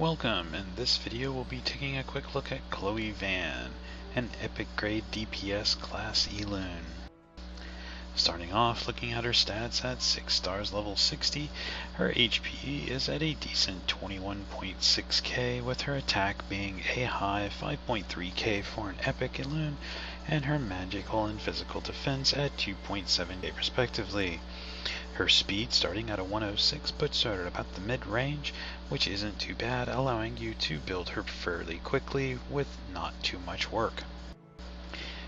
Welcome! In this video we'll be taking a quick look at Chloe Vann, an epic grade DPS class Elune. Starting off, looking at her stats at 6 stars level 60, her HP is at a decent 21.6k, with her attack being a high 5.3k for an epic Elune, and her magical and physical defense at 2.7k respectively. Her speed, starting at a 106, puts her at about the mid-range, which isn't too bad, allowing you to build her fairly quickly with not too much work.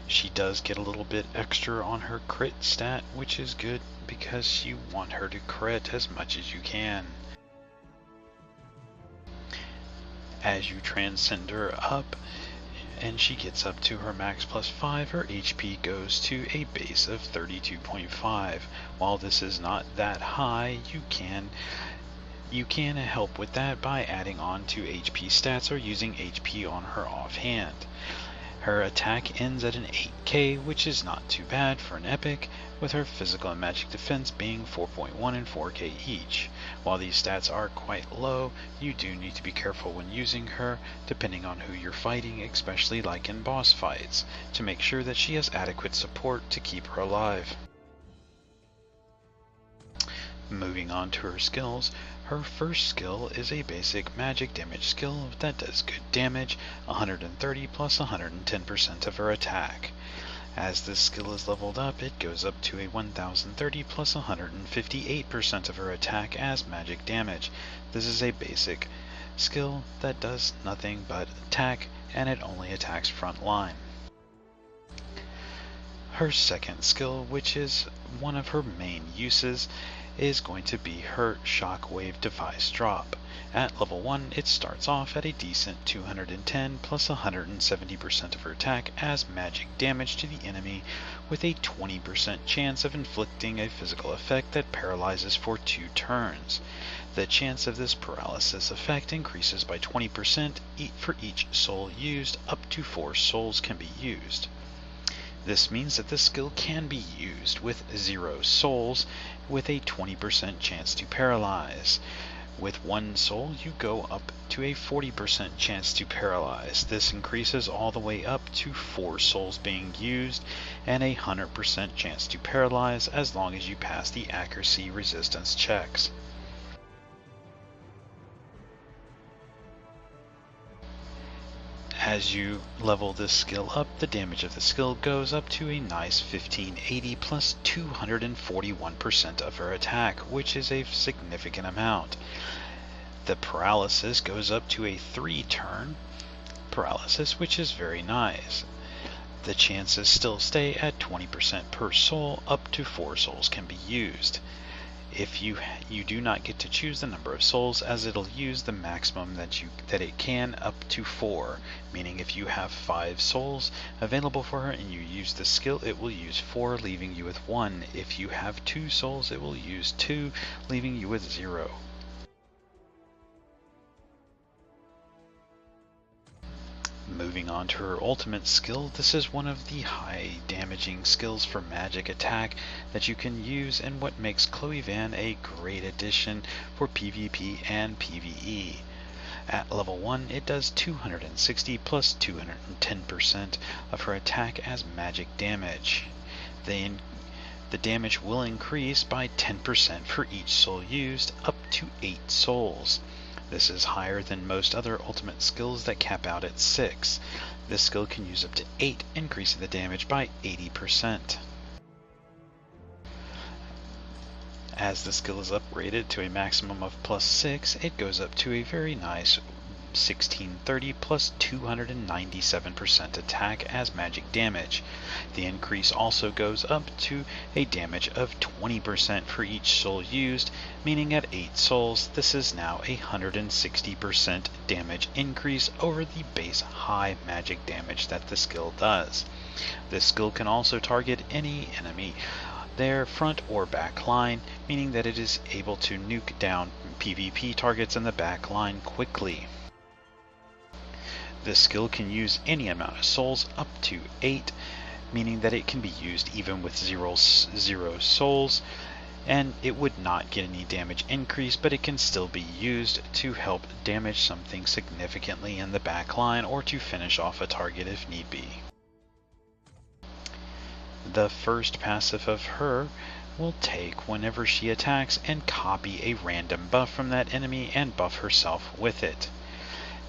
She does get a little bit extra on her crit stat, which is good because you want her to crit as much as you can. As you transcend her up, and she gets up to her max plus 5, her HP goes to a base of 32.5. While this is not that high, you can help with that by adding on to HP stats or using HP on her offhand. Her attack ends at an 8k, which is not too bad for an epic, with her physical and magic defense being 4.1 and 4k each. While these stats are quite low, you do need to be careful when using her, depending on who you're fighting, especially like in boss fights, to make sure that she has adequate support to keep her alive. Moving on to her skills, her first skill is a basic magic damage skill that does good damage, 130 plus 110% of her attack. As this skill is leveled up, it goes up to a 1030 plus 158% of her attack as magic damage. This is a basic skill that does nothing but attack, and it only attacks front line. Her second skill, which is one of her main uses, is going to be her Shockwave Device Drop. At level 1, it starts off at a decent 210 plus 170% of her attack as magic damage to the enemy, with a 20% chance of inflicting a physical effect that paralyzes for 2 turns. The chance of this paralysis effect increases by 20% for each soul used. Up to 4 souls can be used. This means that this skill can be used with 0 souls with a 20% chance to paralyze. With 1 soul, you go up to a 40% chance to paralyze. This increases all the way up to 4 souls being used and a 100% chance to paralyze as long as you pass the accuracy resistance checks. As you level this skill up, the damage of the skill goes up to a nice 1580 plus 241% of her attack, which is a significant amount. The paralysis goes up to a 3-turn paralysis, which is very nice. The chances still stay at 20% per soul. Up to 4 souls can be used. If you do not get to choose the number of souls, as it'll use the maximum that it can, up to 4, meaning if you have 5 souls available for her and you use the skill, it will use 4, leaving you with 1. If you have 2 souls, it will use 2, leaving you with 0. Moving on to her ultimate skill, this is one of the high damaging skills for magic attack that you can use, and what makes Chloe Vann a great addition for PvP and PvE. At level 1, it does 260 plus 210% of her attack as magic damage. The damage will increase by 10% for each soul used, up to 8 souls. This is higher than most other ultimate skills that cap out at 6. This skill can use up to 8, increasing the damage by 80%. As the skill is upgraded to a maximum of plus 6, it goes up to a very nice 1630 plus 297% attack as magic damage. The increase also goes up to a damage of 20% for each soul used, meaning at 8 souls this is now a 160% damage increase over the base high magic damage that the skill does. This skill can also target any enemy, their front or back line, meaning that it is able to nuke down PvP targets in the back line quickly. This skill can use any amount of souls, up to 8, meaning that it can be used even with 0 souls, and it would not get any damage increase, but it can still be used to help damage something significantly in the back line or to finish off a target if need be. The first passive of her will take whenever she attacks and copy a random buff from that enemy and buff herself with it.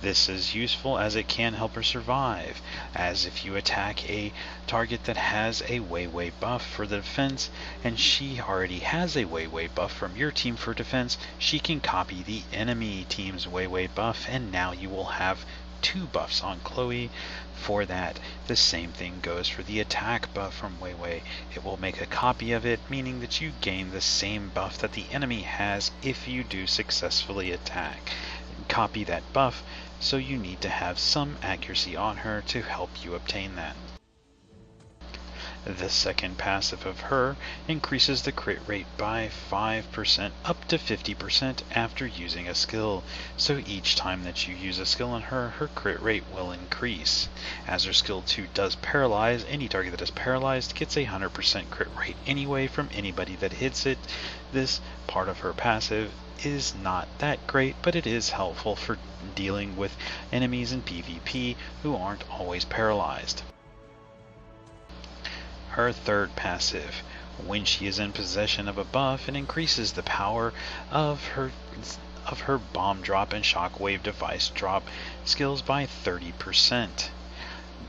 This is useful as it can help her survive, as if you attack a target that has a Wei buff for the defense, and she already has a Wei buff from your team for defense, she can copy the enemy team's Wei buff, and now you will have 2 buffs on Chloe for that. The same thing goes for the attack buff from Wei. It will make a copy of it, meaning that you gain the same buff that the enemy has if you do successfully attack. Copy that buff, so you need to have some accuracy on her to help you obtain that. The second passive of her increases the crit rate by 5% up to 50% after using a skill, so each time that you use a skill on her, her crit rate will increase. As her skill 2 does paralyze, any target that is paralyzed gets a 100% crit rate anyway from anybody that hits it. This part of her passive is not that great, but it is helpful for dealing with enemies in PvP who aren't always paralyzed. Her third passive, when she is in possession of a buff, it increases the power of her bomb drop and shockwave device drop skills by 30%.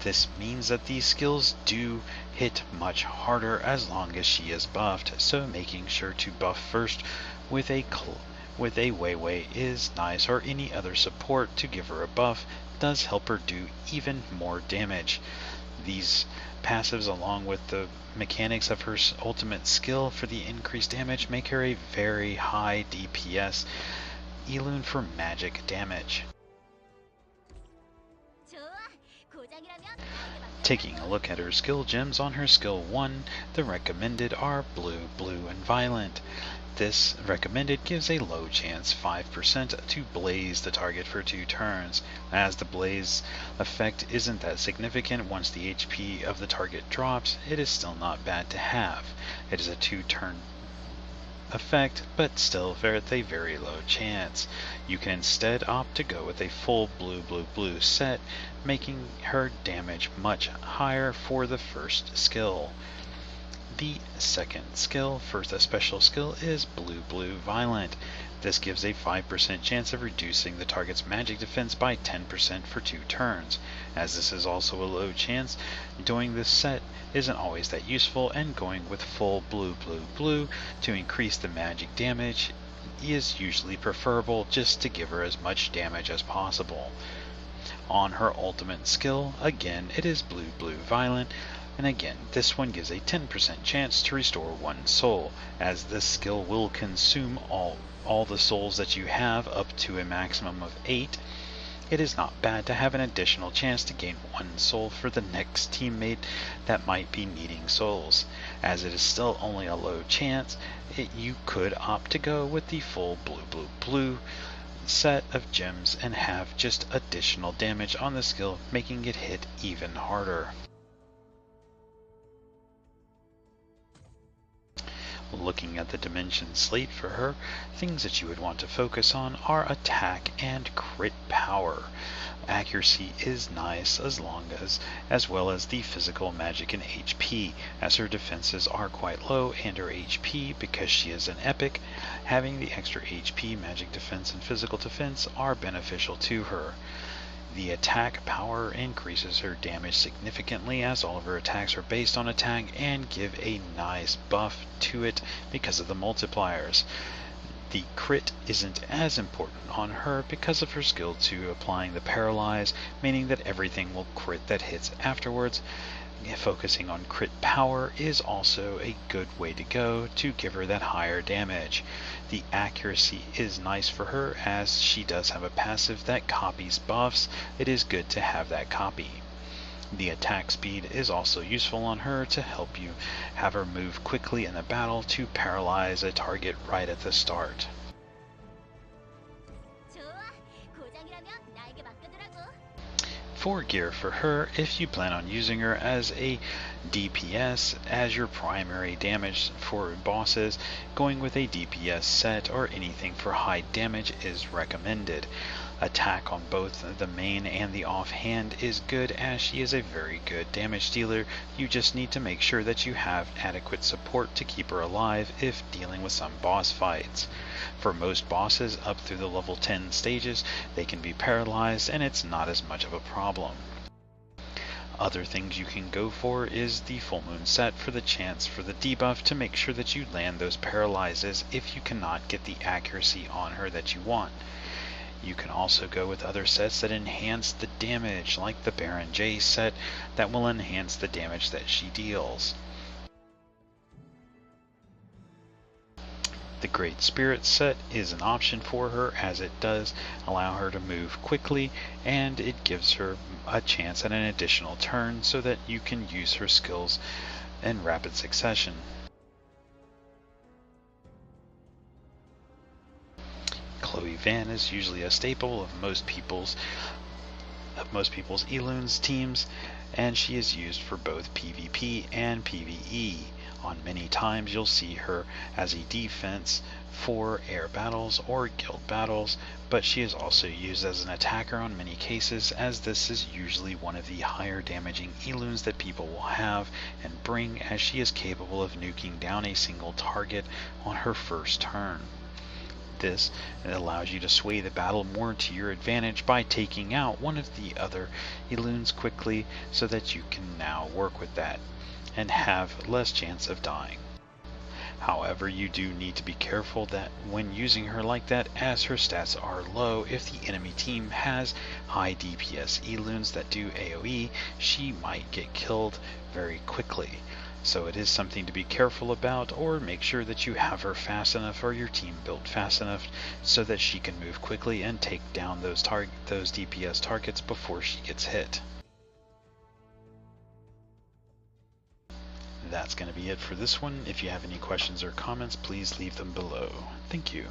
This means that these skills do hit much harder as long as she is buffed, so making sure to buff first with a Wei is nice, or any other support to give her a buff does help her do even more damage. These passives, along with the mechanics of her ultimate skill for the increased damage, make her a very high DPS Elune for magic damage. Taking a look at her skill gems, on her skill 1, the recommended are blue, and violent. This recommended gives a low chance 5% to blaze the target for 2 turns. As the blaze effect isn't that significant once the HP of the target drops, it is still not bad to have. It is a 2-turn effect, but still with a very low chance. You can instead opt to go with a full blue set, making her damage much higher for the first skill. The second skill for the special skill is blue violent. This gives a 5% chance of reducing the target's magic defense by 10% for 2 turns. As this is also a low chance, doing this set isn't always that useful, and going with full blue to increase the magic damage is usually preferable, just to give her as much damage as possible. On her ultimate skill, again it is blue violent, and again this one gives a 10% chance to restore 1 soul, as this skill will consume all the souls that you have up to a maximum of 8. It is not bad to have an additional chance to gain 1 soul for the next teammate that might be needing souls. As it is still only a low chance, you could opt to go with the full blue set of gems and have just additional damage on the skill, making it hit even harder. Looking at the dimension slate for her, things that you would want to focus on are attack and crit power. Accuracy is nice as well as the physical magic and HP, as her defenses are quite low, and her HP, because she is an epic, having the extra HP, magic defense, and physical defense are beneficial to her. The attack power increases her damage significantly, as all of her attacks are based on attack and give a nice buff to it because of the multipliers. The crit isn't as important on her because of her skill 2 applying the paralyze, meaning that everything will crit that hits afterwards. Focusing on crit power is also a good way to go to give her that higher damage. The accuracy is nice for her, as she does have a passive that copies buffs. It is good to have that copy. The attack speed is also useful on her to help you have her move quickly in the battle to paralyze a target right at the start. For gear for her, if you plan on using her as a DPS as your primary damage for bosses, going with a DPS set or anything for high damage is recommended. Attack on both the main and the offhand is good, as she is a very good damage dealer. You just need to make sure that you have adequate support to keep her alive if dealing with some boss fights. For most bosses up through the level 10 stages, they can be paralyzed and it's not as much of a problem. Other things you can go for is the full moon set for the chance for the debuff to make sure that you land those paralyzes if you cannot get the accuracy on her that you want. You can also go with other sets that enhance the damage, like the Baron J set that will enhance the damage that she deals. The Great Spirit set is an option for her, as it does allow her to move quickly and it gives her a chance at an additional turn so that you can use her skills in rapid succession. Vann is usually a staple of most people's Elune's teams, and she is used for both PvP and PvE. On many times you'll see her as a defense for air battles or guild battles, but she is also used as an attacker on many cases, as this is usually one of the higher damaging Elunes that people will have and bring, as she is capable of nuking down a single target on her first turn. This allows you to sway the battle more to your advantage by taking out one of the other Elunes quickly, so that you can now work with that and have less chance of dying. However, you do need to be careful that when using her like that, as her stats are low, if the enemy team has high DPS Elunes that do AoE, she might get killed very quickly. So it is something to be careful about, or make sure that you have her fast enough or your team built fast enough so that she can move quickly and take down those DPS targets before she gets hit. That's going to be it for this one. If you have any questions or comments, please leave them below. Thank you.